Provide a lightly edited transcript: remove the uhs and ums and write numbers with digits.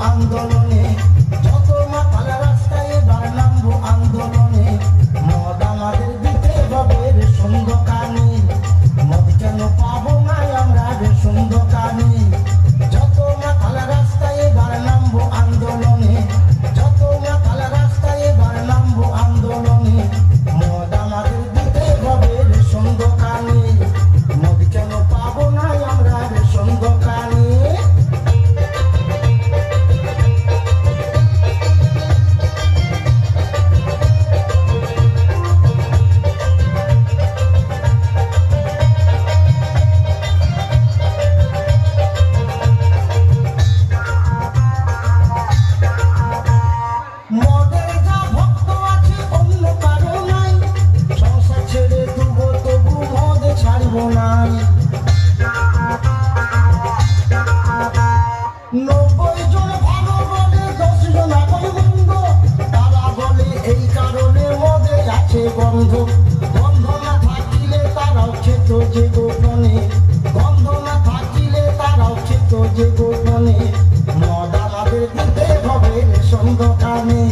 আন্দোলনে, যত মাতাল রাস্তায় এবার নামবো আন্দোলনে। মদ আমাদের দিতে হবে রেশন দোকানে, মদ কেন পাবো না আমরা রেশন দোকানে। যত মাতাল রাস্তায় এবার নামবো আন্দোলনে, যত মাতাল রাস্তায় এবার নামবো আন্দোলনে। মদ আমাদের দিতে হবে রেশন দোকানে, মদ কেন পাবো না আমরা রেশন দোকানে। মদের যা ভক্ত আছে অন্য কারো নাই, সংসার ছেড়ে দুবো তবু মদ ছাড়বো নাই। 90 জন ভালো বলে 10 জন আপন বন্ধ, তারা বলে এই কারণে মদে আছে গন্ধ। গন্ধ না থাকিলে তারাও খেত যে গোপনে, গন্ধ না থাকিলে তারাও খেত যে গোপনে। মদ আমাদের দিতে হবে রেশন দোকানে।